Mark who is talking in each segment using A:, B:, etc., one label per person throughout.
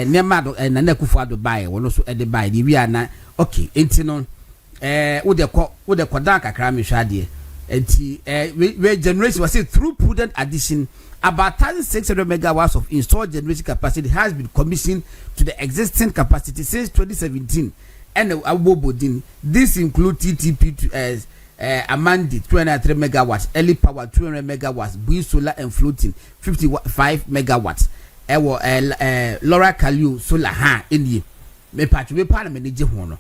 A: nema do na na kufu ado buy wono so e de buy di wi ana okay enti no wo de kodan kakra me hwade enti we generation was it through prudent addition about 1,600 megawatts of installed generation capacity has been commissioned to the existing capacity since 2017 and abobodin this include TTP as Amandi 203 megawatts, early power 200 megawatts, Bui solar and floating 55 megawatts. Ewo Laura Kalu solar ha eni me patch we parliament je ho no.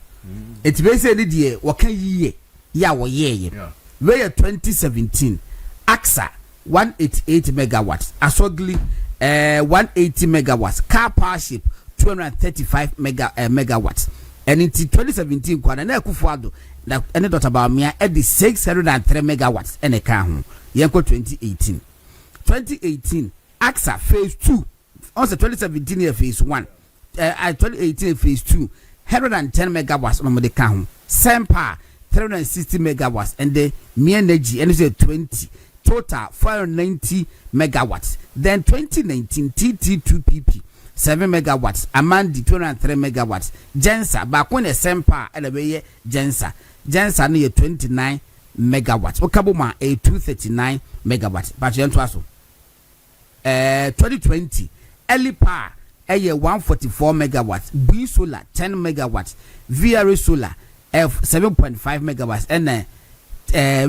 A: It be say die wokan yiye ya wo ye. We 2017 AXA 188 megawatts, Asogli 180 megawatts, car power ship 235 megawatts. And in 2017 kwana na Akufo-Addo na any dot about me at the 603 megawatts and a car home. Yanko 2018 AXA phase 2 also 2017 year phase 1 2018 phase 2 110 megawatts on the car home. Sempa 360 megawatts and the me energy and 20 total 490 megawatts. Then 2019 TT2PP 7 megawatts, Amandi 203 megawatts, Jensa, back when a Sempa and a way Jensa near 29 megawatts, Okabuma a 239 megawatts, but you 2020, Early Power a 144 megawatts, B Solar 10 megawatts, VRA Solar 7.5 megawatts, and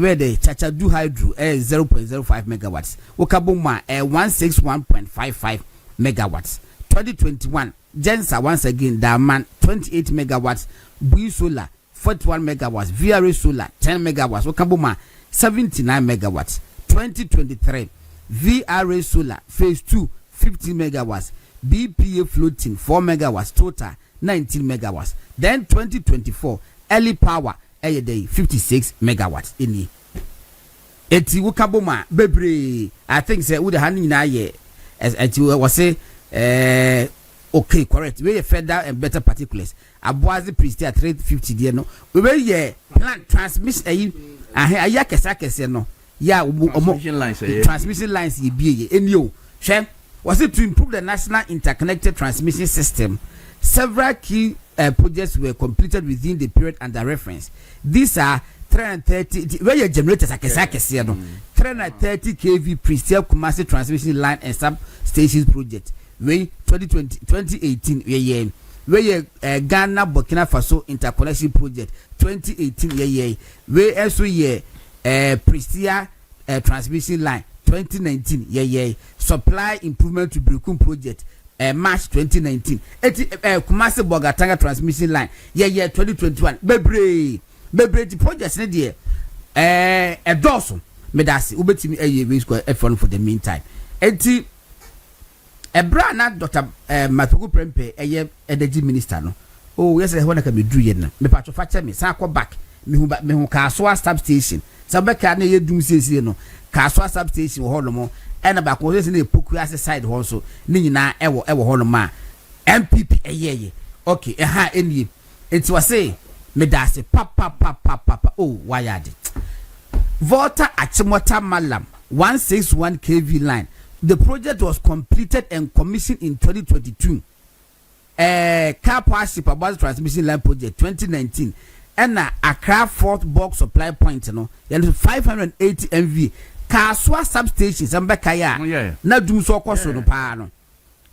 A: where the Chachadu Hydro 0.05 megawatts, Okabuma 161.55 megawatts. 2021 Jensa once again Daman 28 megawatts, Bui Solar 41 megawatts, VRA Solar 10 megawatts, Okabuma 79 megawatts. 2023 VRA Solar phase 2 50 megawatts, BPA floating 4 megawatts, total 19 megawatts. Then 2024 early power a day 56 megawatts in eti Okabuma bebre I think say would hand na ye as was say okay, correct. We further and better particulars. Aboazi priest at 350 there no. We will plant transmission aya kesa no. Yeah, transmission lines ye be enyo. She was it to improve the national interconnected transmission system. Several key projects were completed within the period under reference. These are 330 where your generators are kesa no. 330 kV Prestel Kumasi transmission line and substations project. We 2018 we Ghana Burkina Faso interconnection project 2018 we also Prestia transmission line 2019 supply improvement to Brukum project March 2019 Kumasi Bogatanga transmission line 2021 bebre the projects ne there Addo medasi ubetimi we square for the meantime enti Ebra na Dr. Matuku Prempe energy minister no. Oh yes, I want to be do yen na. Me patcho fache me san ko back. Me hu Kaswa substation. Sabeka na ye dum sesi no. Kaswa substation ho no mo. E na back wo se na epoku ase side ho so. Ni nyina ewo ho no ma. NPP ye. Okay, ha eni. Enti wa say me da se papa. Oh, why yade. Volta Achimota Malam 161 kV line. The project was completed and commissioned in 2022. Car power ship about transmission line project 2019. And Accra Fort Box supply point, 580 MV. Kaswa substation, Zambakaya. Na do so coso no pano.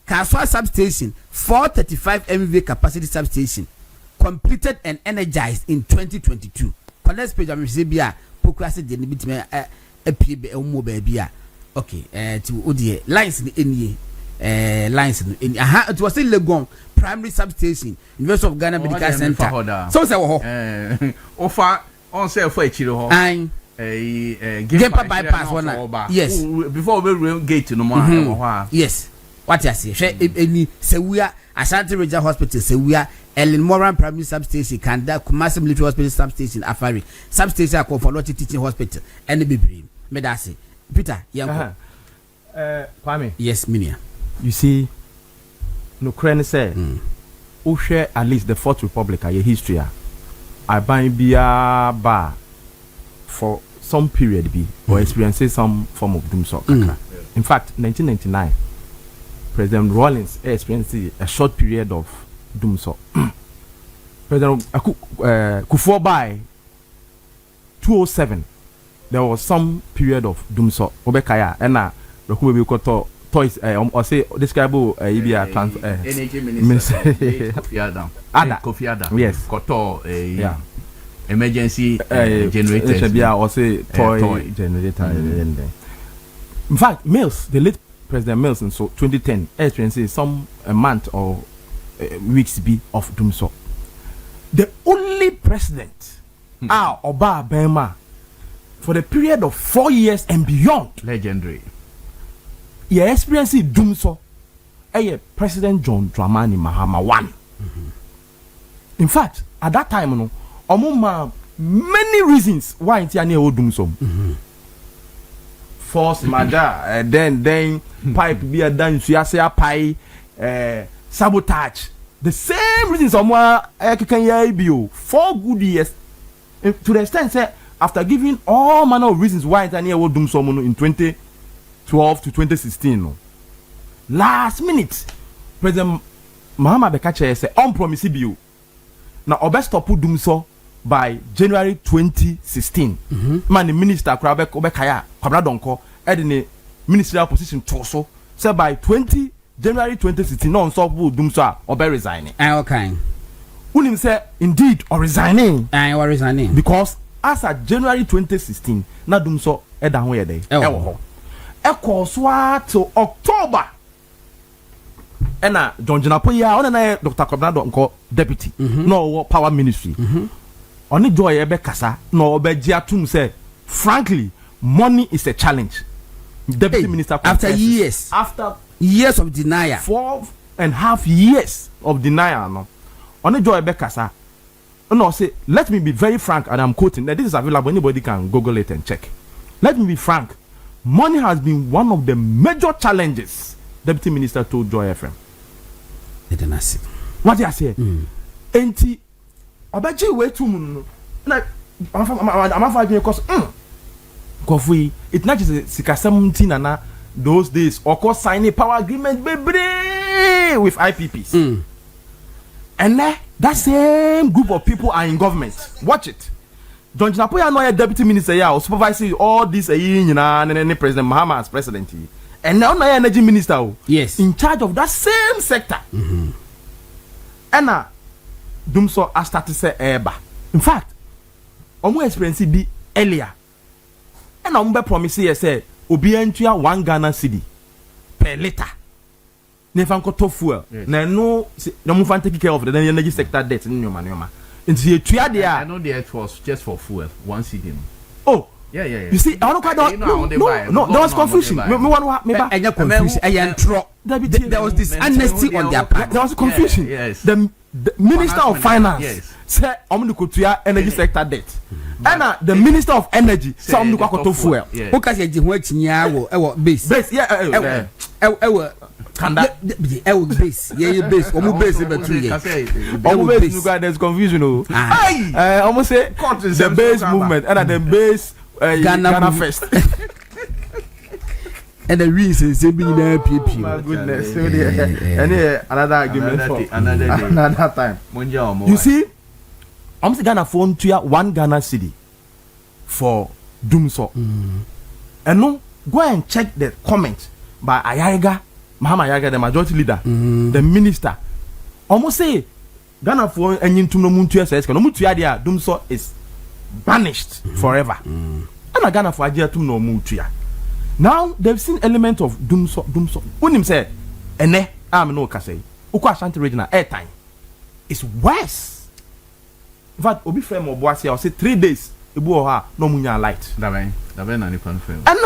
A: Kaswa substation, 435 MV capacity substation, completed and energized in 2022. Connect page of Mississippi, Pocrasi, the Nibitme, a PB, Mobile. Okay, to Odie lines in lines in it was still Legon primary substation, University of Ghana Medical Center. So say
B: offer on sale for a chilo.
A: Gempa bypass one. Yes.
B: Before we gate no more.
A: Yes. What I say? Any say we are Ashanti Media Hospital, say we are Ellen Moran Primary Substation, Kanda Kumasi Military Hospital Substation, Afari Substation for Lottie Teaching Hospital, and the Bibi. Medasi. Peter,
C: Kwame.
A: Yes, Minia.
C: You see, no crane say, who share at least the Fourth Republic, a history. I buy beer bar for some period or experiencing some form of doom so. In fact, 1999, President Rawlings experienced a short period of doom so. President Kufuor by 2007, there was some period of doom so. Obekaya and the who will call toys or say describe
B: energy minister Kofi Adam.
C: Yes.
B: Koto emergency generator
C: or say toy generator. In fact, Mills, the late President Mills in 2010 experienced some a month or weeks be of doom so. The only president Oba Bema for the period of 4 years and beyond,
B: legendary.
C: Yeah, experience doom so. President John Dramani Mahama 1. In fact, at that time, no, many reasons why it's a doom so. Force maja, then pipe be a done, so pie, sabotage. The same reasons someone can be 4 good years to the extent say after giving all manner of reasons why it's a doom so in 2012 to 2016. No. Last minute, President Mahama Bekache say unpromised bill. Now obe stop doom so by January 2016. Man the minister Krabe Obekaya Kwabra Donko the ministerial position torso say by January 2016 no stop doom so obe resigning.
A: Okay.
C: Unim say indeed or resigning.
A: Or resigning
C: because as at January 2016 na doom so eda ho ye dey. Ewo ho. Eko so till October. Ena John Jinapoya on na Dr. Kwabra Donko deputy no power ministry. Oni joy ebe kasa no obeji atum say frankly money is a challenge. Deputy minister
A: after years of denial
C: 4.5 years of denial no oni joy ebe kasa no say let me be very frank and I'm quoting that this is available, anybody can google it and check. Let me be frank, money has been one of the major challenges Deputy Minister told Joy FM. What did I say? Enti obaji we too no like I'm fighting because Kofi it's not just sika 17 and those days or course signing power agreement baby with IPPs. And that same group of people are in government. Watch it. John Jinapoya no deputy minister or supervising all this and President Mahama as president. And now no energy minister.
A: Yes.
C: In charge of that same sector. And Dumso has started to say eba. In fact, omo experience be earlier. And omo promise here say obi entua 1 Ghana cedi per liter. Never got to fuel. Na no fan take care of the energy sector debt in nyoma.
B: I know the earth was just for fuel, 1 cedi.
C: Oh,
B: yeah.
C: You see, I don't quite no, there was confusion. There was this honesty on their part. There was confusion.
B: Yes.
C: The Minister of Finance said, "I'm going to energy sector debt," and the Minister of Energy said, "I'm going to fuel."
A: Because you want to base.
C: Base, yeah.
A: Base. Yeah, base. Base
C: there's confusion. Almost say the base movement and the base Ghana first.
A: And the reason say being NPP.
C: My goodness. Another argument for another time. You see, I'm saying Ghana phone to 1 Ghana cedi for Dumso. And no, go and check the comment by Mahama Ayaga, the majority leader, the minister. Almost say Ghana phone and into no muntua says no mutua dia Dumso is banished forever. And a Ghana for Ajia to no mutua. Now they've seen element of Dumso. Unim say, ene am no kase. Uko Ashanti regional airtime. It's worse. In fact, obi frame oboasi I say 3 days. Ebu oha no munya light.
B: Dabe na ni confirm.
C: And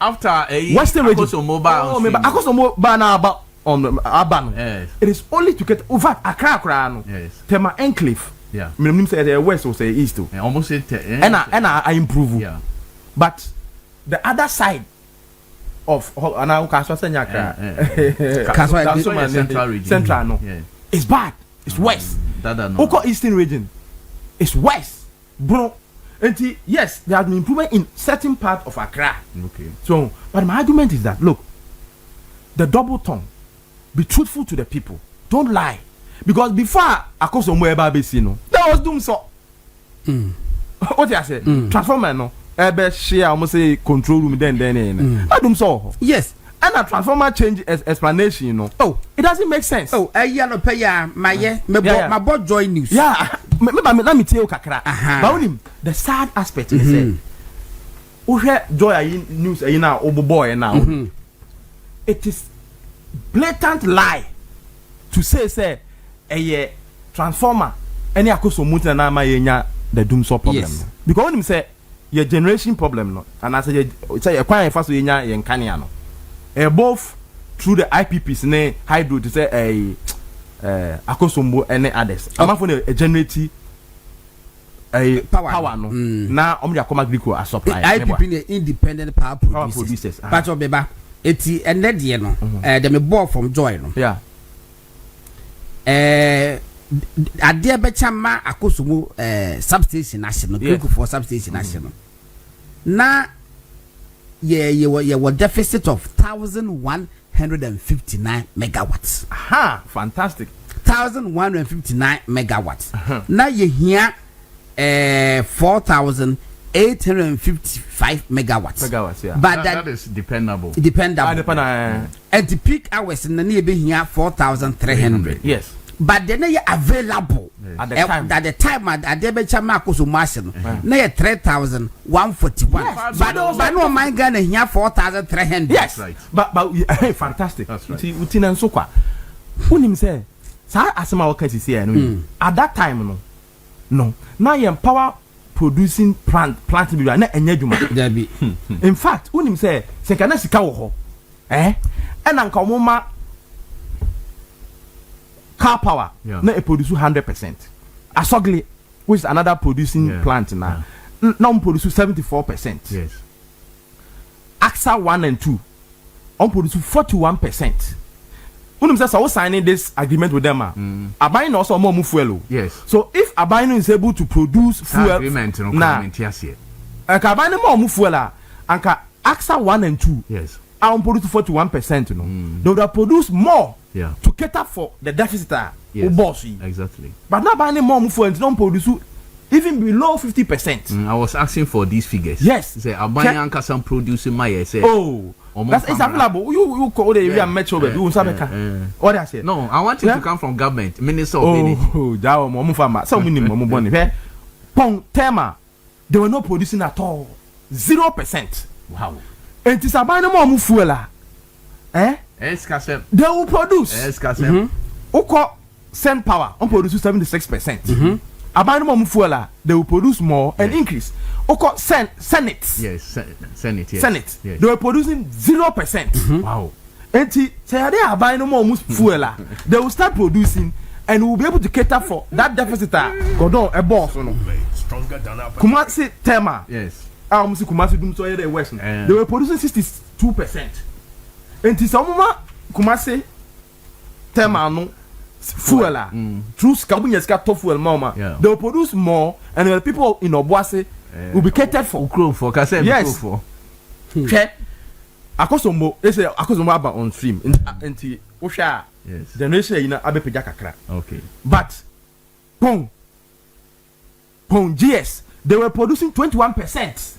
B: after a
C: Western region.
B: Akoso
C: mobile na about Aban.
B: Yes.
C: It is only to get over Accra no.
B: Yes.
C: Tema enclave.
B: Yeah.
C: Minimum say the west or say east too.
B: Almost it.
C: And I improve.
B: Yeah.
C: But the other side of Central no.
B: Yeah.
C: It's bad. It's worse. Oko Eastern region. It's worse. Bro. And yes, there has been improvement in certain part of Accra.
B: Okay.
C: So, but my argument is that look, the double tongue. Be truthful to the people. Don't lie. Because before I come somewhere about no, that was doom so. What I say? Transformer no. Ebe share almost say control room then. I doom so.
A: Yes.
C: And a transformer change explanation, you know. Oh, it doesn't make sense.
A: Oh, no pay my board join news.
C: Yeah. Let me tell you kakra. But the sad aspect is say we hear joy news now boy now. It is blatant lie to say a transformer any akoso mutu na ma yenya the doom so problem. Yes. Because when him say your generation problem no and I say a kwan fa so yenya yen kania no. Both through the IPPs ne hydro to say a akosombo any others. I'm for a generate a power no. Now omdi akoma griko as supply.
A: IPP ne independent power producers. Part of beba eti ene de no dem me ball from joy no.
C: Yeah.
A: Ade be chama akosombo substation national griko for substation national. Na what deficit of 1,159 megawatts.
C: Aha, fantastic.
A: 1,159 megawatts. Now you hear 4,855 megawatts.
C: Megawatts, yeah.
A: But
B: that is dependable.
A: And the peak hours in the near here 4,300.
C: Yes.
A: But then they are available
C: at the time.
A: At the time at Debecha Marcos Martian, near 3,141. But no, my gun here 4,300.
C: Yes,
B: right.
C: But fantastic.
B: That's right.
C: Utinan Sokwa. Who him say? Sa asema wakati si enu. At that time no. Now you power producing plant bi na enye dwuma. In fact, who him say? Se kana sika wo ho. And anka omoma car power na e produce 100%. Asogli, which is another producing plant now, now produce 74%.
B: Yes.
C: AXA 1 and 2 on produce 41%. Unim says I was signing this agreement with them. Abino also more fuel.
B: Yes.
C: So if Abino is able to produce fuel
B: agreement yes.
C: Abino more fuel anka AXA 1 and 2.
B: Yes.
C: I produce 41%. They would have produced more.
B: Yeah.
C: To cater for the deficit bossy.
B: Exactly.
C: But now buying more for it don't produce even below 50%.
B: I was asking for these figures.
C: Yes.
B: Say Abanya some producing my say.
C: Oh. That's example. You call the area metro you what I say?
B: No, I want it to come from government, Minister of Energy.
C: Oh, that one farmer. Some minimum money. Pong Tema, they were not producing at all. 0%.
B: Wow.
C: And it's about more fuel. They will produce. Oko send power on produce 76%. Abandon fuela, they will produce more and increase. Oko Senate.
B: Yes, Senate. Yes.
C: Senate.
B: Yes.
C: They were producing 0%.
B: Wow.
C: And say they are buying more fuela. They will start producing and we will be able to cater for that deficit. Go down a boss. Kumasi Tema.
B: Yes.
C: Kumasi Dum so the West. They were producing 62%. And this moment, Kumasi Tema no fuel through Skabunya Skato fuel mama. They will produce more, and the people in Obuasi will be catered for. Yes. Okay. Akosombo, they say Akosombo about on stream. Until Osha,
B: yes.
C: Generation in Abe Pejakakra.
B: Okay.
C: But Pong GS, they were producing 21%.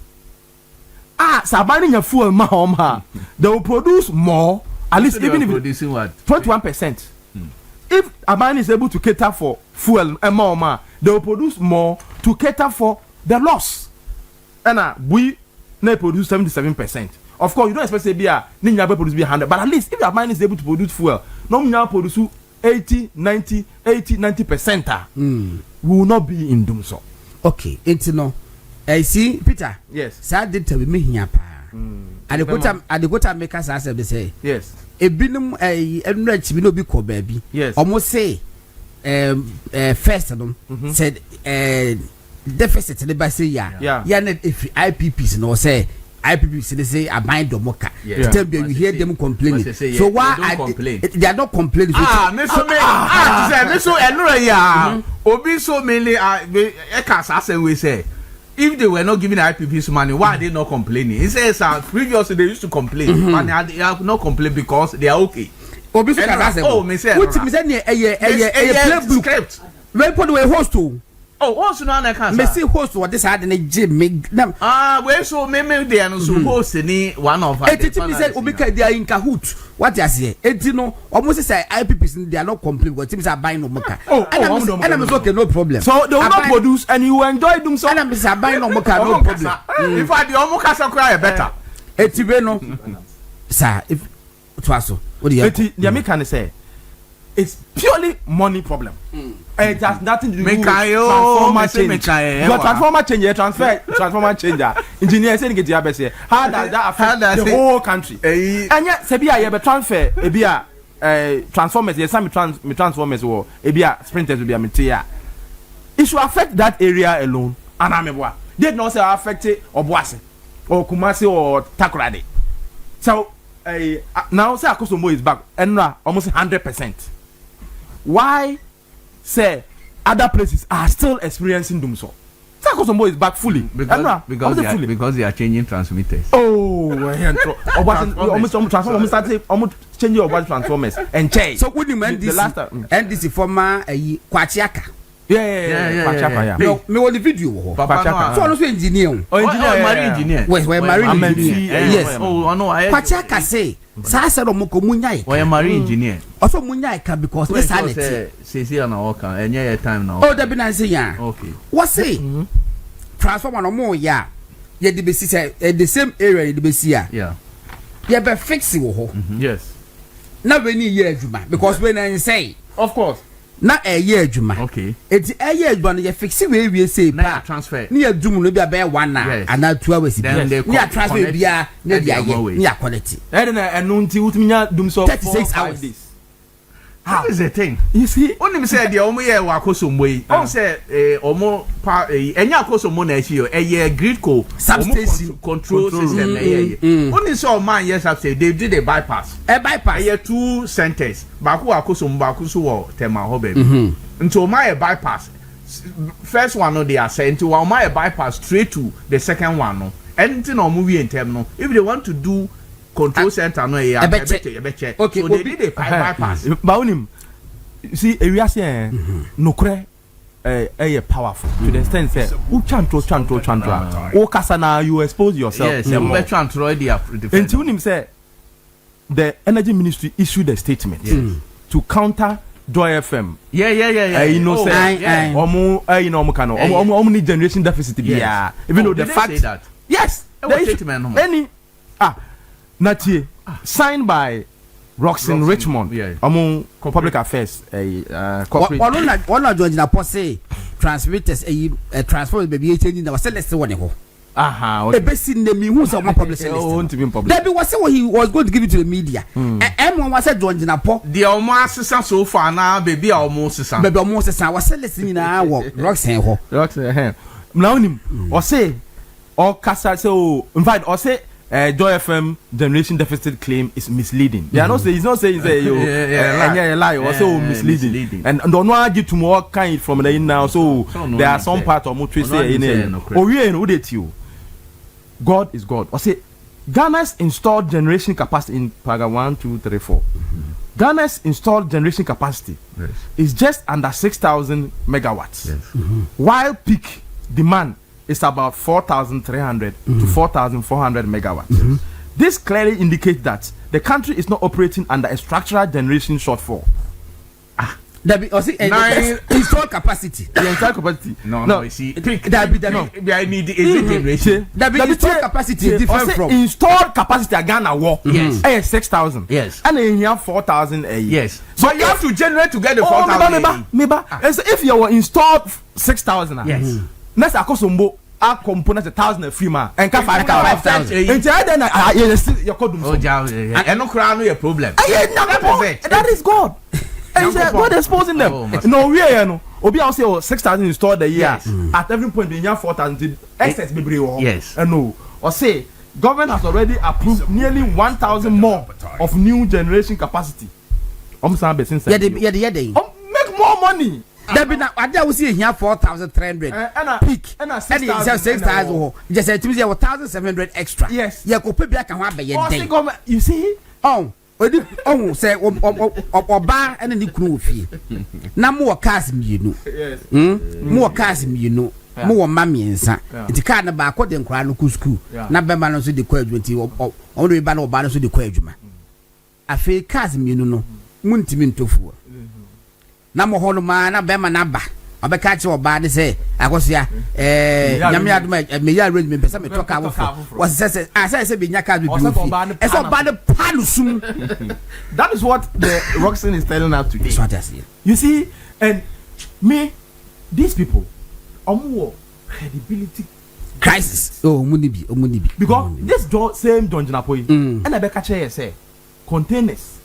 C: Sabani your fuel mahoma. They will produce more. At least even if
B: producing what
C: 21%. If Abani is able to cater for fuel and mahoma, they will produce more to cater for the loss. And we may produce 77%. Of course, you don't expect to be a Ninya produce 100, but at least if Abani is able to produce fuel, no Ninya produce 90%. We will not be in doom so.
A: Okay, it's no. I see, Peter.
C: Yes.
A: Sad did tell me here. At the quota makers as they say.
C: Yes.
A: A binum a enrich will be called baby.
C: Yes.
A: Almost say first of them said deficit the by say yeah. If IPPs no say IPPs they say I mind the mocha. Tell me you hear them complaining. So why they are not complaining.
B: Me so enro ya. Obi so mainly e can say we say if they were not giving the IPPs money, why are they not complaining? He says previously they used to complain, but now they are not complaining because they are okay.
A: Me say what me say a script. When put away host to.
B: Oh, also no I can't.
A: Me see host what this had in a gym.
B: Where so me they are no so host ni one of us.
A: It me say Omika they are in cahoot. What you say? It no almost say IPPs they are not complaining because teams are buying no moka. And I'm okay, no problem.
C: So they will not produce and you enjoy them so.
A: And I'm say buying no moka, no problem.
B: If I the omoka so cry better.
A: It no. Sir, if it was so. What do you?
C: The American say it's purely money problem. It has nothing to do with transformer change. Your transformer change, your transformer changer. Engineer saying get your best here. How does that affect the whole country? And yet, Sebia, you have a transfer, Ebia, transformers, yes, some transformers or Ebia sprinters will be a material. It should affect that area alone. And I'm a boy. They not say affect it or Boise or Kumasi or Takoradi. So now say Akosombo is back and almost 100%. Why say other places are still experiencing doom so? Say Akosombo is back fully
B: because they are changing transmitters.
C: Oh, almost changing your transformers and change.
A: So what do you mean this? NDC former Kwachiaka.
C: Yeah.
A: Me want the video. So I was engineer.
B: Marine engineer.
A: Where marine engineer. Yes.
B: Oh, no.
A: Kwachiaka say. Sa say no mo ko munyai.
B: We marine engineer.
A: Also munyai ka because this sanity.
B: Say na work and your time now.
A: Oh, that be na say ya.
B: Okay.
A: What say? Transformer no more ya. Ye the be say the same area the be see ya.
B: Yeah.
A: Ye be fix it ho.
B: Yes.
A: Na we ni year adwuma because when I say
B: of course.
A: Na year adwuma.
B: Okay.
A: Eti year adwuma no ye fix we say
B: na transfer.
A: Ni adwuma no bia be 1 hour and na 2 hours. Ni transfer bia na dia ye. Ni quality.
C: Eno nti utiminya dum so
A: 36 hours.
B: That is the thing.
C: You see,
B: only say the omo ye wa Akosombo yi. On say omo pa enya Akosombo na echi yo grid co
A: substation
B: control system na ye. Only say o man yes have say they did a bypass.
A: A bypass.
B: 2 centers. Baku Akosombo baku so wo tema ho baby. Nti o man bypass. First one no they are saying to o man bypass straight to the second one no. Anything o mo wi entem no. If they want to do control center no here okay, so they did a bypass
C: but onim see area say no kre powerful to the extent say who chantro o kasa na you expose yourself
B: yes you be chantro there
C: and onim say the energy ministry issued a statement to counter Joy FM.
B: Yeah.
C: You know, say you know, omo need generation deficit yeah. Even though the fact
B: that
C: yes any Natie signed by Roxanne Richmond among public affairs corporate
A: one join na pose transmitters transformers baby changing na was let's say one ho
C: okay
A: be see name who say one publicity there be was say he was going to give it to the media one was say join na po
B: the almost so far now baby almost was
A: say let's na wo Roxanne ho
C: now him or say or kasa so in fact or say Joy FM generation deficit claim is misleading. They are not saying, he's not saying say lie or so misleading. And don't want to give to more kind from the in now. So there are some part of what we say in or we know that you. God is God. Or say Ghana's installed generation capacity in paragraph 1, 2, 3, 4. Ghana's installed generation capacity is just under 6,000 megawatts, while peak demand is about 4,300 to 4,400 megawatts. This clearly indicates that the country is not operating under a structural generation shortfall.
A: That be installed capacity.
C: The entire capacity.
B: No. You see,
A: I
B: need generation.
A: That be installed capacity is different from
C: installed capacity. Ghana war.
B: Yes.
C: 6,000.
B: Yes.
C: And then you have 4,000.
B: Yes. So you have to generate to get the 4,000.
C: If you were installed 6,000.
B: Yes.
C: Next Akosombo our components 1,000 free man and 5,000. And then you call them.
B: And no crown your problem.
C: That is God. And God exposing them. No, we are no. Obi I say 6,000 installed a year. At every point we have 4,000 excess baby.
B: Yes.
C: And no. Or say government has already approved nearly 1,000 more of new generation capacity.
A: Yeah,
C: make more money.
A: There be na ade we see here 4,300 peak and 6,000 just say to me 1,700 extra.
C: Yes.
A: You go pay back and wa be ye day.
C: You see?
A: Say oba and ni kunu ofie. Na mo cars mienu.
C: Yes.
A: Mo cars mienu. Mo ma miensa. Nti car na ba akọ de nkra no ku school. Na be ma no so de kwa adwuma nti o no ba na oba no so de kwa adwuma. Afi cars mienu no muntimi ntofuo. Na mo hono ma na be ma na ba. Obeka che oba de say akosia nyame adoma me ya arrange me pesa me talk am for. Was say say be nya cars be blue. E so oba de palusum.
C: That is what the Roxanne is telling us today.
A: That's what I see.
C: You see, and me, these people, credibility
A: crisis. Munibi.
C: Because this same John Janapoy, and I beka say containers,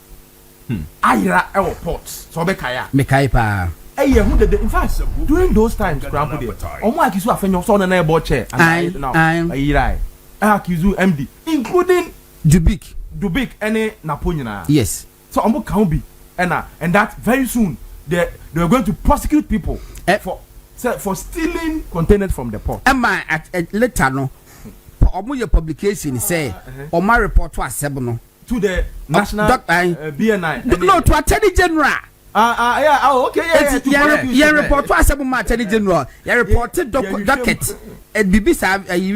C: ayra airports, so bekaya.
A: Mekai pa.
C: In fact, during those times, akizu afenyo so na airport chair, and now ayra, akizu MD, including Dubik any Napoleon.
A: Yes.
C: So Omo can be and that very soon they are going to prosecute people for stealing containers from the port.
A: Emma at later no Omo your publication say Oma report to Asebo
C: to the national BNI.
A: No, to Attorney General.
C: Okay.
A: Yeah, report to Asebo Attorney General. Yeah, reported docket. BBC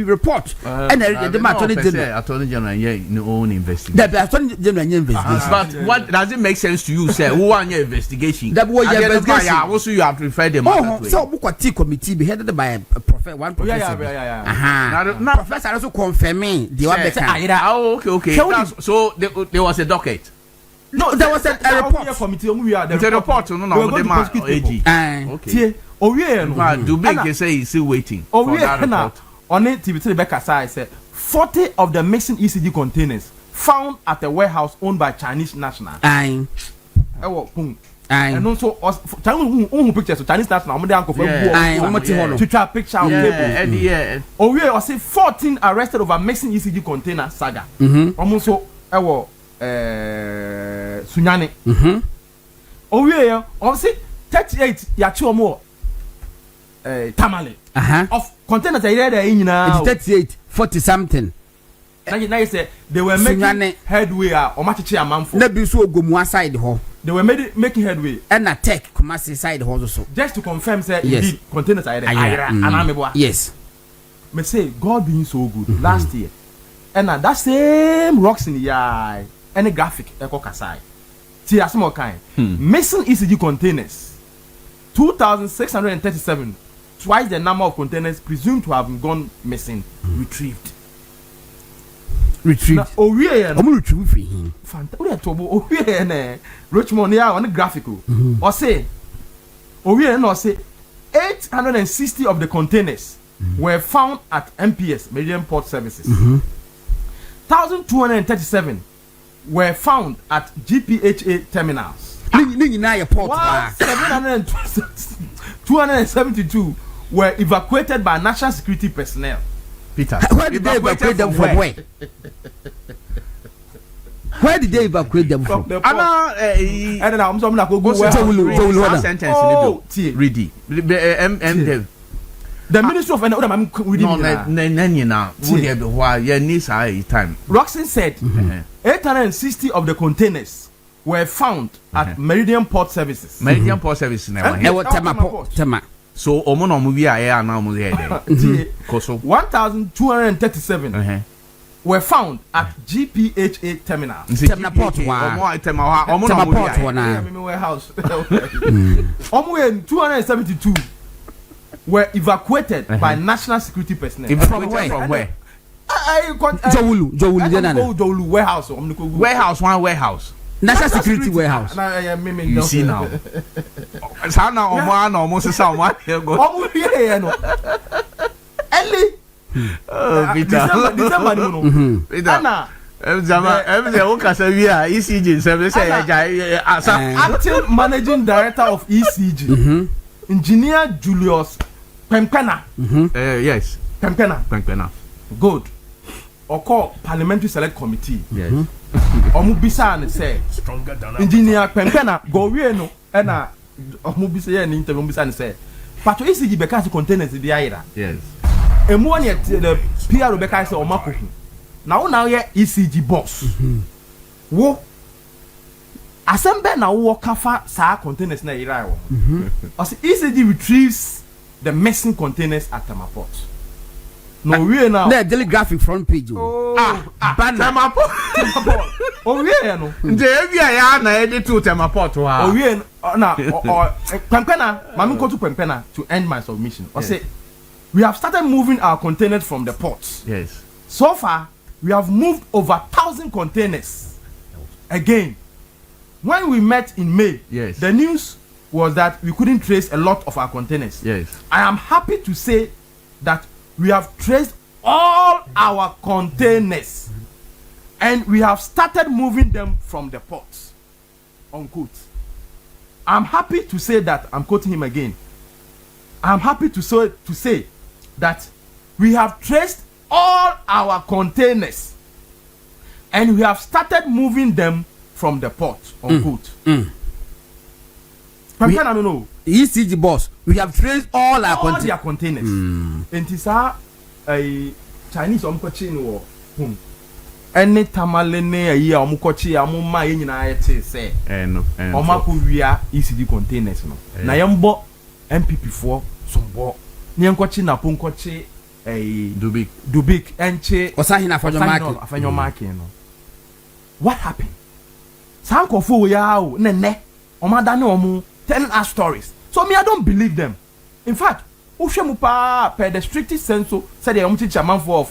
A: report and the
B: Attorney General no own investigation.
A: The Attorney General investigation.
B: But what does it make sense to you? Say who want your investigation?
A: That was your investigation.
B: Also, you have to refer them.
A: So, Bukati committee be headed by a professor. One professor. Professor also confirming the one.
B: Okay. So there was a docket.
A: No, there was a report.
B: The report. No, AG. Okay. Debunking say he's still waiting for that report.
C: On it, TV Rebecca said 40 of the missing ECG containers found at a warehouse owned by Chinese nationals. And also, pictures of Chinese nationals. To try picture of people. We say 14 arrested over missing ECG container saga. Almost so, Sunyani. We say 38 yachu more. Tamale of containers are
A: 38 40 something.
C: Now you say they were making headway or machichi amanfo.
A: Na bi so ogomu side ho.
C: They were making headway
A: and attack Kumasi side ho also.
C: Just to confirm say indeed containers are there.
A: Yes.
C: Me say God being so good last year. And that same rocks in the eye any graphic echo kasai. See a small kind. Missing ECG containers 2,637. Twice the number of containers presumed to have gone missing retrieved.
A: Now, retrieve him.
C: Fantastic. Richmond here on the graphical. Or say 860 of the containers were found at MPS Medium Port Services. 1,237 were found at GPHA terminals. 272 were evacuated by national security personnel.
B: Peter,
A: where did they evacuate them from? Where did they evacuate them from?
C: The Ministry of Roxanne said 860 of the containers were found at Meridian Port Services.
B: Meridian Port Services. So, Omono movie I now 1,237 were found at GPHA terminal. Warehouse. 272 were evacuated by national security personnel. From where?
C: Jowulu warehouse.
B: Warehouse.
C: National security
B: warehouse. You see now. Almost someone here go.
C: Acting managing director of ECG, engineer Julius Pempena.
B: Yes.
C: Pempena. Good. Or call parliamentary select committee.
B: Yes.
C: Omubisa and say engineer Pempena go no and omo say an interview omo say say but ECG be can containers the ayira
B: yes
C: emu one the PR be can say o makohu now here ECG boss wo assemble na wo kafa sa containers na ayira wo as ECG retrieves the missing containers at Tamaport. No we now
A: the daily graphic front page
C: banner Tamaport oh we no
B: nje bia ya na edit to Tamaport wa
C: oh we na pempena mami go to pempena to end my submission or say we have started moving our containers from the ports.
B: Yes,
C: So far we have moved over 1,000 containers. Again, when we met in May,
B: yes,
C: the news was that we couldn't trace a lot of our containers.
B: yes,
C: I am happy to say that we have traced all our containers and we have started moving them from the ports. Unquote. I'm happy to say that, I'm quoting him again. I'm happy to say that we have traced all our containers and we have started moving them from the port. Unquote. I don't know.
A: ECG boss, we have traced all our
C: their containers. And it's a Chinese omkochi no home. Any tamalene a year omkochi amuma yina yete say. Omako wia ECG containers no. Na yembo NPP 4 sombo. Ni enkochi na ponkochi Dubik enche
A: Osahina afenyo
C: marking no. What happened? Sankofo we yawo nene omada ne omu telling us stories. So me I don't believe them. In fact, Ushemu pa per the strictest sense so said the omti chairman for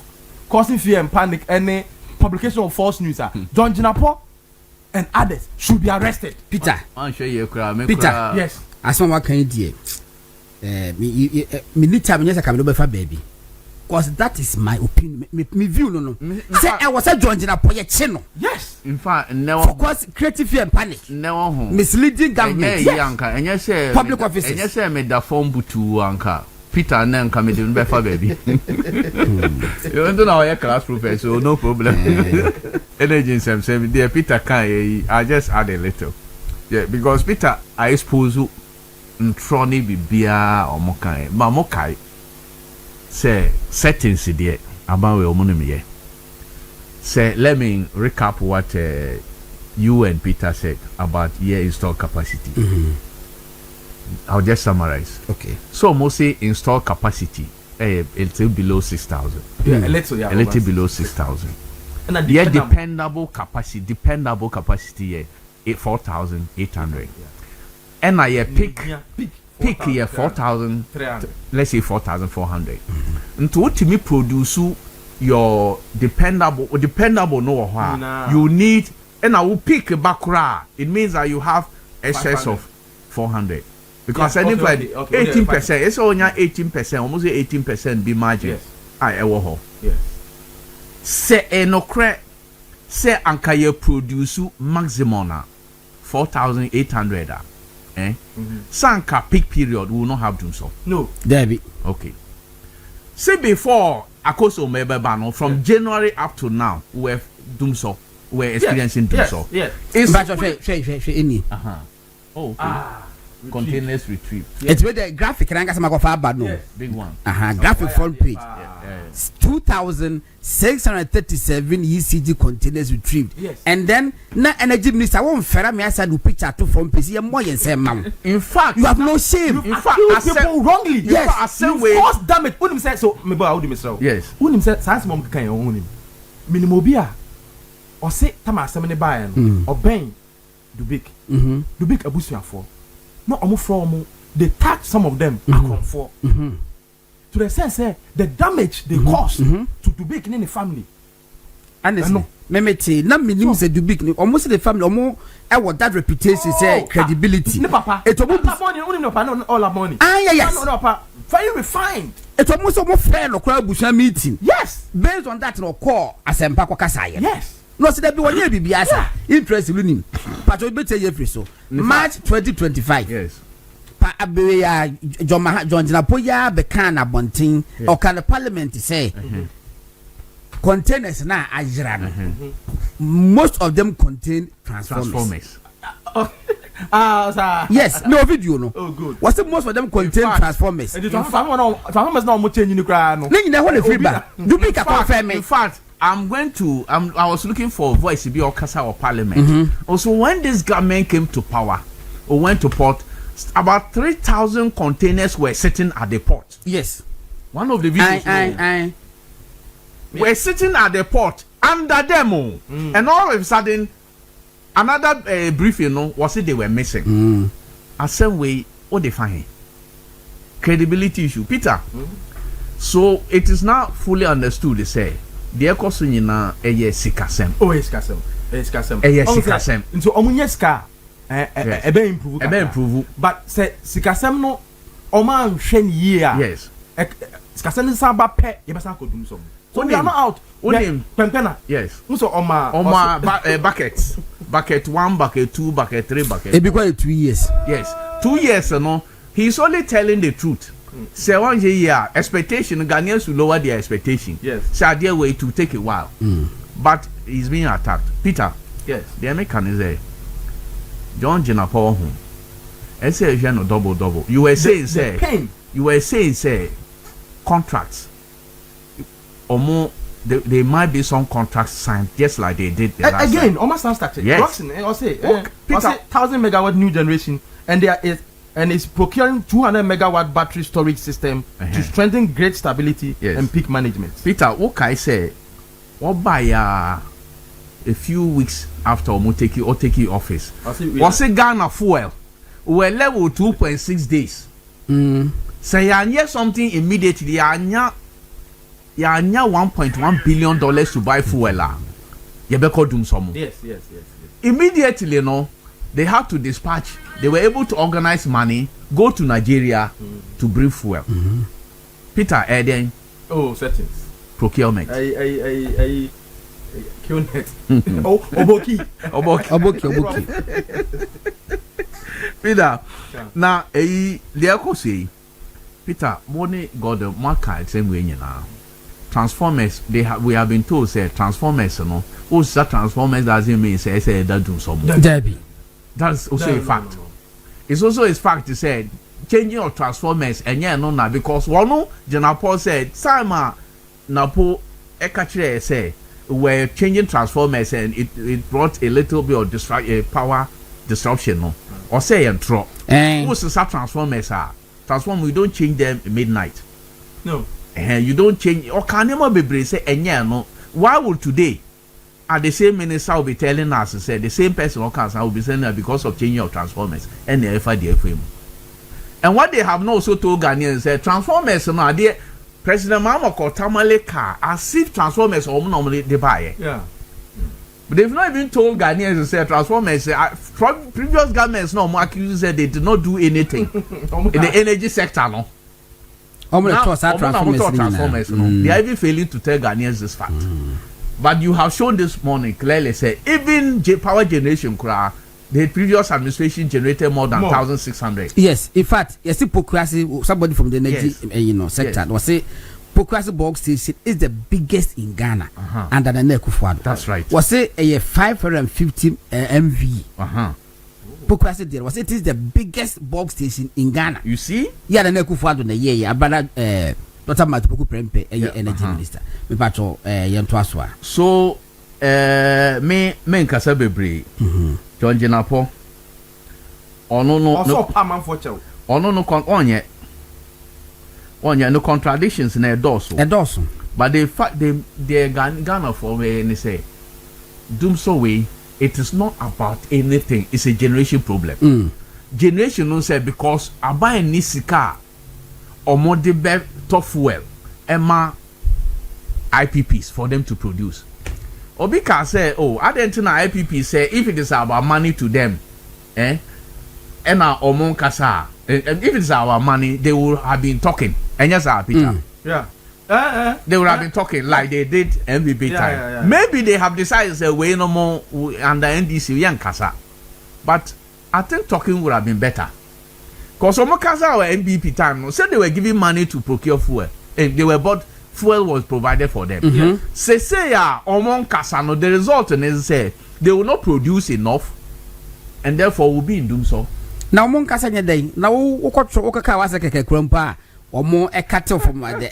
C: causing fear and panic any publication of false news. John Jinapo and others should be arrested.
A: Peter.
B: Peter.
C: Yes.
A: As someone can do me need time yes I can do baby. Because that is my opinion. Me view no. Say I was a John Jinapo ye chino.
C: Yes.
B: In fact, never
A: because creative fear and panic.
B: Never
A: misleading government.
B: Yes. And you say
A: public offices.
B: And you say me da form butu anka. Peter and then come in befa baby. You don't know your class professor, so no problem. Energy same dear Peter can I just add a little. Yeah, because Peter I expose you ntroni bibia or mokai. Ma mokai say settings there about we omunimi. Say let me recap what you and Peter said about your install capacity. I'll just summarize.
A: Okay.
B: So mostly install capacity a little below 6,000.
C: Yeah, a little
B: below 6,000. And yeah, dependable capacity yeah, 4,800. Yeah. And I peak here 4,000. Let's say 4,400. And to what me produce your dependable no you need, and I will pick a background. It means that you have excess of 400. Because anything like 18%, it's only 18%, almost 18% be margin.
C: Yes.
B: I ever
C: yes.
B: Say enokre, say anka ye produce maximum 4,800. Sanka peak period we will not have done so.
C: No.
A: Debbie.
B: Okay. Say before Akoso Mebebano from January up to now we're doing so. We're experiencing doing so.
C: Yes.
B: It's
A: Oh,
B: okay. Containers retrieved.
A: It's where the graphic and I go far bad no.
B: Yes. Big one.
A: Graphic front page. 2,637 ECG containers retrieved.
C: Yes.
A: And then na energy minister won't fair me as I do picture to front page. You more than say ma'am.
B: In fact,
A: you have no shame.
C: In fact, people wrongly.
A: Yes.
C: You force damage. Unim say so. Me boy, how do you say?
B: Yes.
C: Unim say sans mom kan yon unim. Minimobia. O say tama asem ne ba no. Oben Dubik. Dubik abusuafo. No omo from they tag some of them for to the sense the damage they cause to Dubik in the family.
A: Honestly, memeti na minim say Dubik almost the family omo e what that reputation say credibility.
C: Ne papa.
A: It omo
C: money only no pa no all our money.
A: Yes.
C: No pa very refined.
A: It almost omo fair no crowd busha meeting.
C: Yes.
A: Based on that no call asempa kwa kasa ye.
C: Yes.
A: No say that be one year bibiasa interest lunim. But we be say so March 2025.
B: Yes.
A: Pa abeya John Jinapo ya be kan abontin or can the parliament say containers na ajira no. Most of them contain transformers. Yes, no video no.
C: Oh good.
A: What's the most of them contain transformers?
C: Transformers now change the cry no.
A: Then you know what the feedback. Do pick up on me.
B: In fact, I was looking for voice to be Okasa or Parliament. Also, when this government came to power or went to port, about 3,000 containers were sitting at the port.
A: Yes.
B: One of the videos were sitting at the port under them, and all of a sudden, another briefing was it they were missing. A same way, what they find credibility issue, Peter. So it is now fully understood. They say the ecosun na sikasem.
C: Oh, sikasem. Sikasem.
B: Sikasem.
C: Into omunye ska ebe improve. But say sikasem no oma nhwe year.
B: Yes.
C: Sikasem ni saba pe yebasa kodum so. So we are not out. Pempena.
B: Yes.
C: So
B: oma buckets. Bucket 1, bucket 2, bucket 3, bucket.
A: It be quite 2 years.
B: Yes. 2 years no. He's only telling the truth. Say 1 year expectation Ghanaians will lower their expectation.
C: Yes.
B: So their way to take a while. But he's being attacked. Peter.
C: Yes.
B: The American is there. John Jenapo home. I say no double. You were saying say
C: pain.
B: You were saying say contracts. Or more there might be some contracts signed just like they did the last
C: again
B: time.
C: almost started.
B: Yes.
C: I'll say
B: Peter,
C: 1,000 megawatt new generation and there is and it's procuring 200 megawatt battery storage system to strengthen grid stability and peak management.
B: Peter, what can I say? What by a few weeks after take you office? Was it Ghana fuel? We're level 2.6 days. Say I something immediately. Ya anya $1.1 billion to buy fuel. Yebeko dum somo.
C: Yes.
B: Immediately, they had to dispatch. They were able to organize money, go to Nigeria to bring fuel. Peter Eden.
C: Oh, settings.
B: Procurement.
C: I QNet. Oboki.
B: Peter. Now, the say, Peter, money got the market same way now. Transformers, we have been told say transformers, what's that transformers doesn't mean say that do something.
A: Debbie.
B: That's also a fact. It's also a fact to say changing of transformers and no because one General Paul said Sama Napo Ekachire say we're changing transformers and it brought a little bit of power disruption or say and throw. What's the transformers are? Transform we don't change them at midnight.
C: No.
B: You don't change or can you be say no. Why would today at the same minister will be telling us to say the same person or cancer will be saying that because of changing of transformers and the FIDFM. And what they have not also told Ghanaians said transformers no there President Mahama Tamale car as if transformers or normally they buy it.
C: Yeah.
B: But they've not even told Ghanaians to say transformers. Previous governments no more accused said they did not do anything in the energy sector. No. Transformers. They are even failing to tell Ghanaians this fact. But you have shown this morning clearly say even power generation the previous administration generated more than 1,600.
A: Yes, in fact, you see Pokrasi, somebody from the energy sector was say Pokrasi bulk station is the biggest in Ghana under the Nekufuado.
B: That's right.
A: Was say a 550 MV. Pokrasi there was it is the biggest bulk station in Ghana.
B: You see?
A: Yeah, the Nekufuado na brother Dr. Matupuku Prempe energy minister. Me pacho yentwaswa.
B: So me nkasa bebre. John Jenapo. Ono no contradictions na edoso. But the fact they Ghana for me say doom so way it is not about anything. It's a generation problem. Generation no say because abai ni sika omo de be tough fuel ema IPPs for them to produce. Obika say, I didn't know IPP say if it is about money to them, and omon kasa, if it is our money, they will have been talking. And yes, Peter.
C: Yeah.
B: They would have been talking like they did NPP time.
C: Yeah.
B: Maybe they have decided say we no more under NDC young kasa, but I think talking would have been better. Cause omon kasa or NPP time said they were giving money to procure fuel, and they were bought. Fuel was provided for them. Say omon kasano the result is say they will not produce enough and therefore will be in doom so.
A: Now mon kasa nye dey na wo kaka wasa keke krompa omo e cattle from the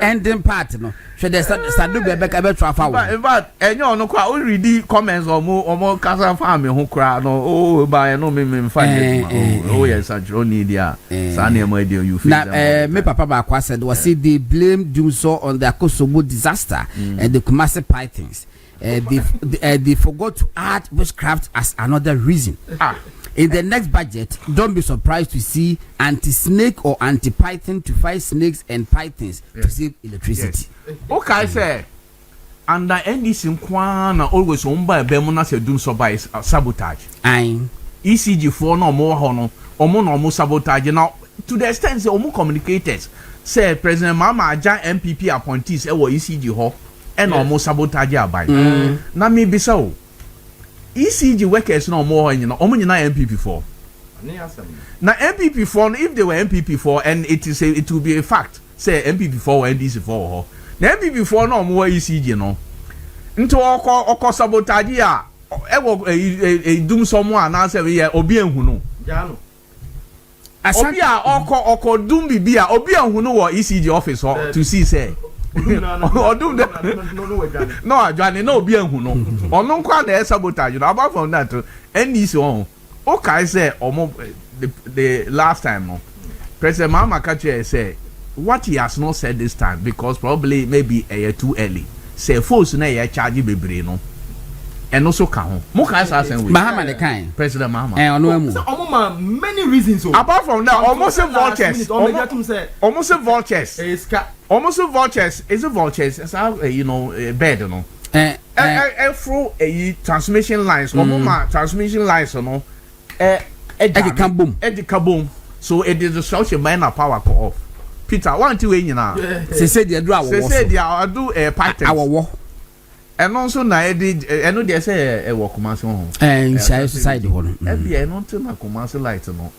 A: ending part no hwe the sadu be trafa wo
B: in fact enyo no kwa o read comments omo kasa fa me ho kra no ba no me fa yes ajro need ya sa na mo dey you feel
A: na me papa ba kwa said was see they blame doom so on the Akosobo disaster and the Kumasi pythons. They forgot to add witchcraft as another reason. In the next budget, don't be surprised to see anti-snake or anti-python to fight snakes and pythons to save electricity.
B: Yes. Okay, sir. Under NDC, Kwana always owned by Bemona said doom so by sabotage. ECG for no more honor or more sabotage. Now, to the extent the omu communicators say President Mama Aja NPP appointees or ECG ho and almost sabotage by. Na me be so. ECG workers no more you know NPP for now NPP for if they were NPP for and it will be a fact say NPP for NDC for now NPP for no more ECG no into oko sabotage ya e dum someone na say we obi ehunu no obi a oko dum bibia obi ehunu wo ECG office to see say no Johnny no be ehun no onu kwa na sabotage no apart from that NDC on okay say the last time no President Mama Kache say what he has not said this time because probably maybe a year too early say force na ye charge bebre no and also can mo kan say we
A: Mahama the kind
B: President Mahama
A: onu emu
C: so many reasons so
B: apart from that almost vultures almost vultures almost vultures is a vultures as you know bed no through a transmission lines transmission lines no boom so it is the structure minor power cut off Peter want to win na
A: say they do
B: a pattern
A: awowo
B: and also na eno dey say e work Kumasi ho
A: share society ho no
B: e no to na Kumasi light no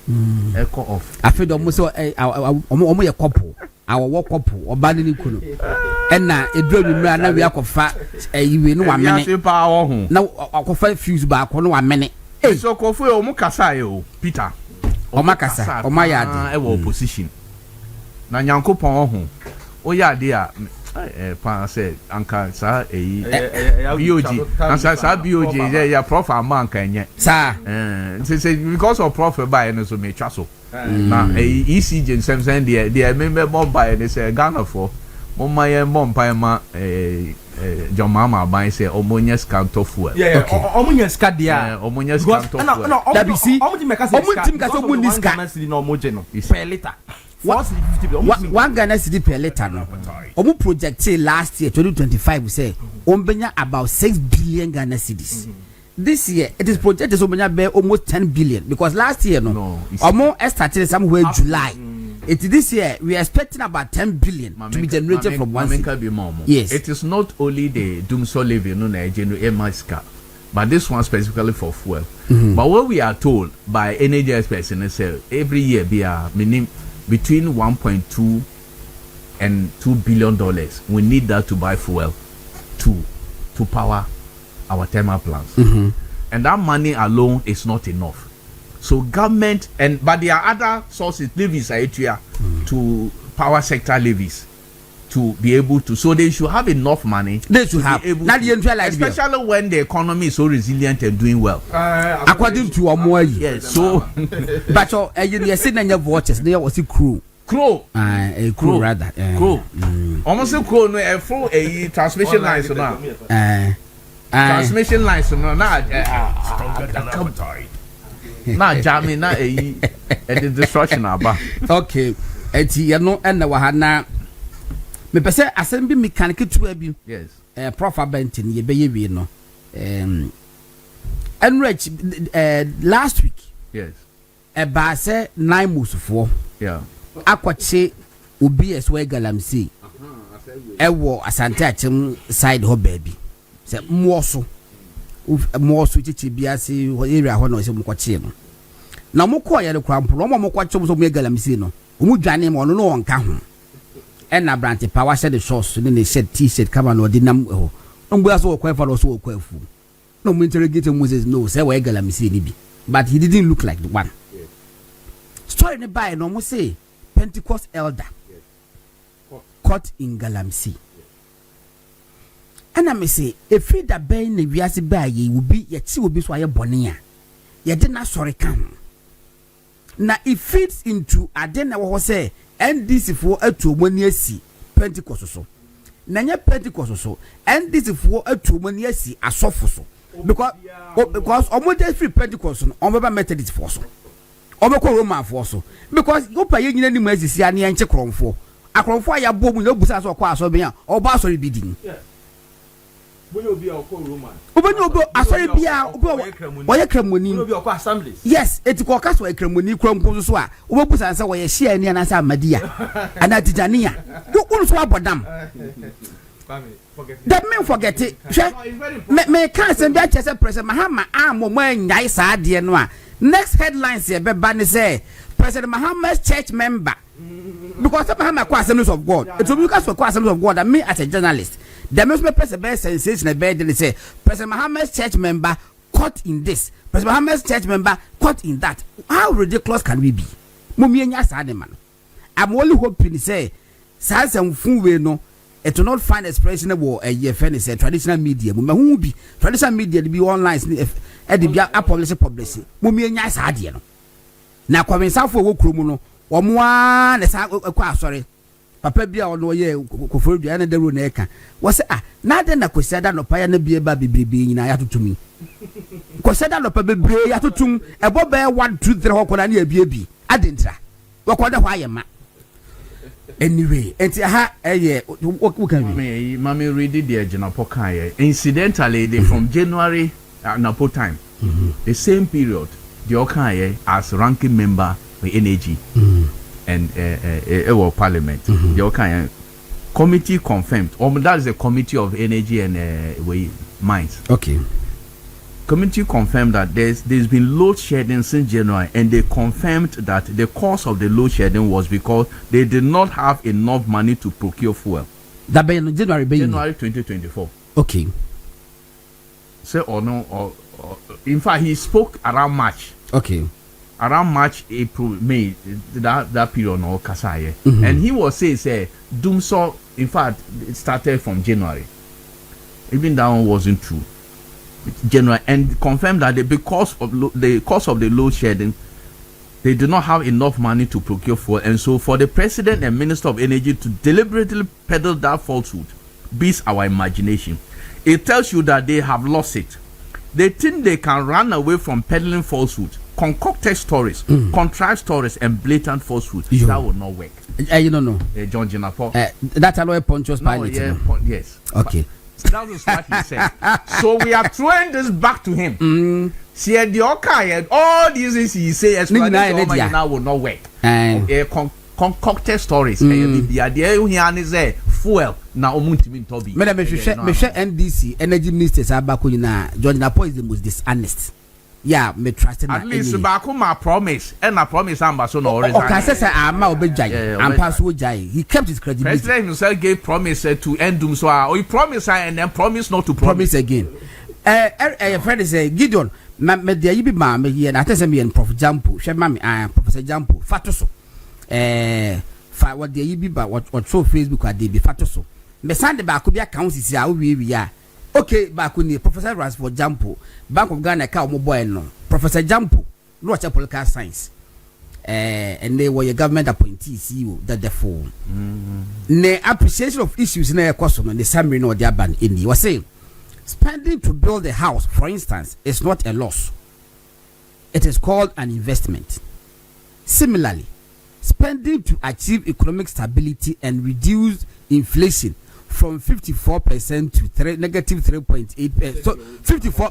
B: e cut off
A: afedo mo so omo ye couple awowo couple oba ni kuno na eduro bi na we akofa yiwe no wa mene na akofa fuse ba ko no wa mene
B: so ko fu o mu kasa ye o Peter
A: o makasa o mayade
B: e wo opposition na Nyankopon ho o yade a pa say anka sa BOG ansa sa BOG ya prof amanka enye
A: sa
B: say because of prof by no so me twa so na ECG nsem they member bomb by they say Ghana for mama ye bomb pa ma John Mama ban say omonya scanto fuel
C: omonya ska dia
B: omonya scanto fuel
C: that be see omonya ka say omonya ska no omoje no per liter
A: 1 Ghana cedi per liter no omu project last year 2025 say ombenya about 6 billion Ghana cedis. This year it is projected ombenya be almost 10 billion because last year no omo started somewhere July. This year we are expecting about 10 billion to be generated from one city. Yes,
B: it is not only the Dumso levy no Nigeria Emaska, but this one specifically for fuel. But what we are told by energy experts in say every year be a minimum between 1.2 and $2 billion. We need that to buy fuel to power our thermal plants. And that money alone is not enough. So government but there are other sources, levies are here to power sector levies to be able to, so they should have enough money.
A: They should have,
B: especially when the economy is so resilient and doing well.
A: According to Omoy,
B: yes. So,
A: but you see, then your watches there was a crew, a crew rather,
B: crew. Almost a crew. No, full a transmission lines now. Transmission lines now. Not jamming, not a destruction about.
A: Okay, you know, and the Wahana. Me pese assembly mechanic to be
B: yes
A: prof Benton ye be no enrich last week
B: yes
A: ba say 9 musufo akwache obi eswe galamsey ewo asante achem side ho baby say muoso chichi biase area ho no se mukwache no na mukọ ye de kwampro mo mukwache so mo galamsey no omu dwane mo no wonka ho ena branch power shed the shorts ni shed t-shirt kama no di nam ho ngbu aso okwa fa no so okwa fu no mo interrogate Moses no say we galamsey ni bi but he didn't look like the one. Story in the Bible, no more say Pentecost elder caught in Galamsey. And I may say, if we da bay ne viasi bay, ye will be yet see will be so a bonia. Ye did not sorry come. Now it fits into a dinner was say NDC for a 2 1 year see Pentecost so. Nanya Pentecost so NDC for a 2 1 year see a soft so. Because almost free Pentecost on Baba Methodist for so. Omeko Roman for so. Because go pay you any mercy see any anche crom for. A crom for ya boom no busa so kwa so bia or ba sorry bidding. Obenyo asori bia oye kremoni assemblies. Yes, it ko kaso e kremoni krom so a obebusa nsa wo ye share ni anasa amadia anatijania you so abodam. That men forget it. Me can't send that chess President Mahama am mo nyai sa de no a next headlines here be ban say President Mahama's church member because Mahama kwa Assemblies of God. It will be because for Assemblies of God that me as a journalist the most President sensation bed they say President Mahama's church member caught in this, President Mahama's church member caught in that. How ridiculous can we be? Mummy nya sa de man. I'm only hoping say sa some fun we no it will not find expression about a year fairness traditional media. Mumma be traditional media to be online e de bia publish mummy nya sa de no. Na kwabensafo wo kromu no omo a na sa kwa sorry papa bia ono ye koforu bia na de ro na eka wo se na de na kwesiada no pa ya na bia ba bebrebe nyina ya tutumi kwesiada no pa bebrebe ya tutum ebo be 1 2 3 hokola na bia bi adentra wo ko de hwa ye ma anyway enti ha wo can
B: we mama read the Jinapo kan incidentally they from January Napo time the same period the Okaye as ranking member with NAG and parliament. The Okaye committee confirmed. That is a committee of energy and mines.
A: Okay.
B: Committee confirmed that there's been load shedding since January, and they confirmed that the cause of the load shedding was because they did not have enough money to procure fuel.
A: That be in January
B: 2024.
A: Okay.
B: Say or no or in fact he spoke around March.
A: Okay.
B: Around March, April, May, that period no kasaye. And he was saying Dumso, in fact, it started from January. Even that one wasn't true. January, and confirmed that because of the cost of the load shedding, they do not have enough money to procure fuel. And so for the president and minister of energy to deliberately peddle that falsehood beats our imagination. It tells you that they have lost it. They think they can run away from peddling falsehood, concocted stories, contrived stories, and blatant falsehood. That will not work.
A: You don't know.
B: John Jinapo.
A: That's a lawyer Pontius Pilate.
B: Yes.
A: Okay.
B: That was what he said. So we are throwing this back to him. See, the Okaye, all these things he says, now will not work. Concocted stories. The idea is fuel. Now,
A: Madam, NDC energy ministers are back in John Napo is the most dishonest. Yeah, me trust
B: at least back my promise and I promise ambassador already.
A: He kept his credibility.
B: President himself gave promise to end doom so he promised and then promise not to promise
A: again. Friend say Gideon, me there you be ma me here na tell me and Prof Jampo, she ma me Professor Jampo, fatoso. What there you be ba what so Facebook are dey be fatoso. Me send back be account is ya we are. Okay, back when Professor Ransford Jampo, Bank of Ghana ka omo boy no. Professor Jampo, no watch political science. And they were your government appointee CEO that therefore. The appreciation of issues in a question and the summary no their ban in the was saying spending to build a house, for instance, is not a loss. It is called an investment. Similarly, spending to achieve economic stability and reduce inflation from 54% to negative 3.8%. So 54.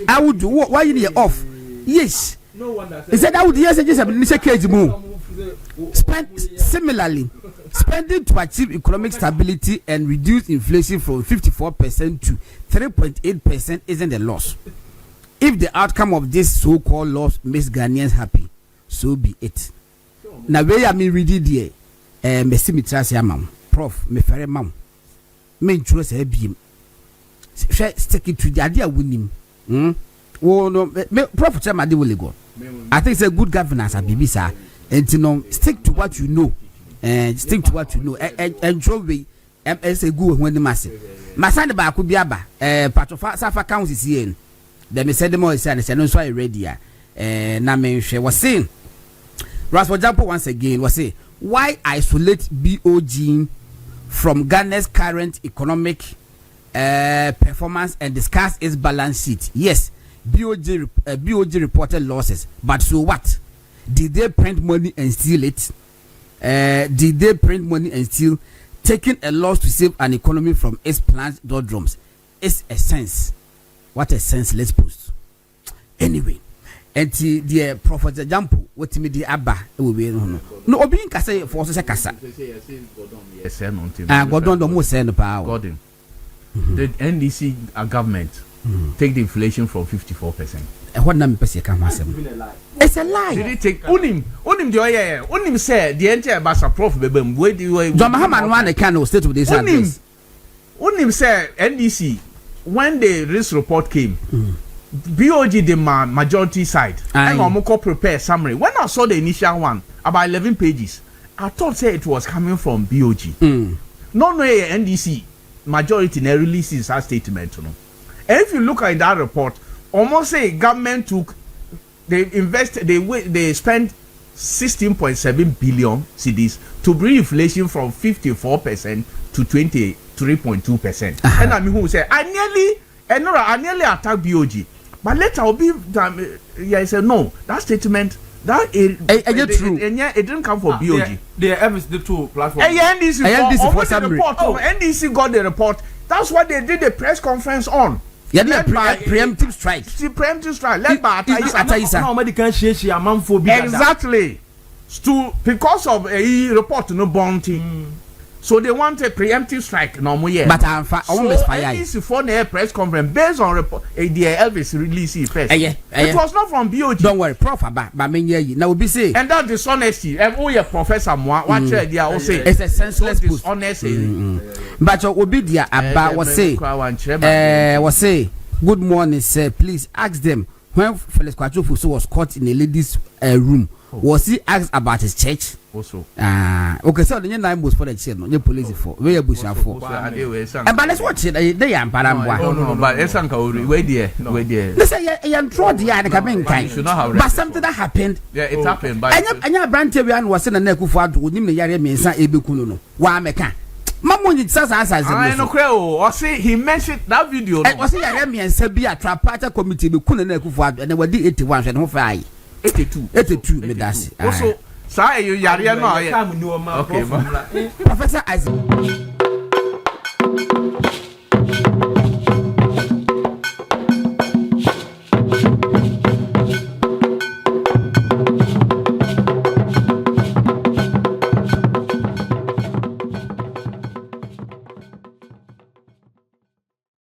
A: I would do. Why you need off? Yes.
C: No wonder.
A: He said I would yes similarly, spending to achieve economic stability and reduce inflation from 54% to 3.8% isn't a loss. If the outcome of this so-called loss makes Ghanaians happy, so be it. Now where I mean read it there, me see me trust ya mam, prof, me ferry mam, me trust her beam. Stick it to the idea winning. Wo no me Prof Chama de will go. I think it's a good governance at BBC. And you know, stick to what you know. Stick to what you know. And show me it's a good when the massive. Masande ba ku biaba Patrofa Safa County here. Dem me said the more is and no so ready na me hwe was saying Raspo Jampo once again was say why isolate BOG from Ghana's current economic performance and discuss its balance sheet. Yes, BOG reported losses, but so what? Did they print money and steal it? Did they print money and steal, taking a loss to save an economy from its planned doldrums? It's a sense. What a senseless post. Anyway, and the Prophet Jampo, what me the Abba will be no obi kasa for so kasa. Gordon don't most send power.
B: Gordon. The NDC government take the inflation from 54%.
A: What number person can it's a lie.
B: Did it take unim the unim say the entire basa prof bebem where do you
A: John Mahaman one can state with this
B: unim say NDC when the risk report came BOG the majority side and Omoko prepare summary. When I saw the initial one about 11 pages, I thought say it was coming from BOG. No NDC majority ne releases our statement. And if you look at that report, almost say government took they spent 16.7 billion cedis to bring inflation from 54% to 23.2%. And I mean who say I nearly attacked BOG. But later I'll be I said no, that statement that it didn't come from BOG.
C: The MSD two platform.
B: NDC for some report. NDC got the report. That's what they did the press conference on.
A: Yeah, preemptive strike.
B: Preemptive strike led by Ataisa. Exactly. Because of a report no bounty. So they want a preemptive strike no more.
A: But I'm almost fired.
B: NDC for the press conference based on report the Elvis release first. It was not from BOG.
A: Don't worry, Prof. But now we be say.
B: And that dishonesty. Professor Moa, what they are all saying.
A: It's a senseless
B: dishonesty.
A: But your obidia about was say good morning, sir. Please ask them when Felix Kwachofu was caught in a ladies' room. Was he asked about his church?
B: Also.
A: Okay, so the nine was for the church, no police for. Where you bush for? But let's watch it. They are Paramba.
B: No, but Sh0ck, wait there.
A: Let's say I am trod the other coming kind. But something that happened.
B: Yeah, it happened. But
A: and your Brantavian was in a neck of what would name the Yari Mensa Ebikuno. Why Meka? Mamun it says I
B: know Creo or say he mentioned that video.
A: It was a Yami and Sabia Trapata committee Bukuna Nekufad and they were 81 and no 82 medasi.
B: Also, say you yari no. Okay,
A: Professor Isaac.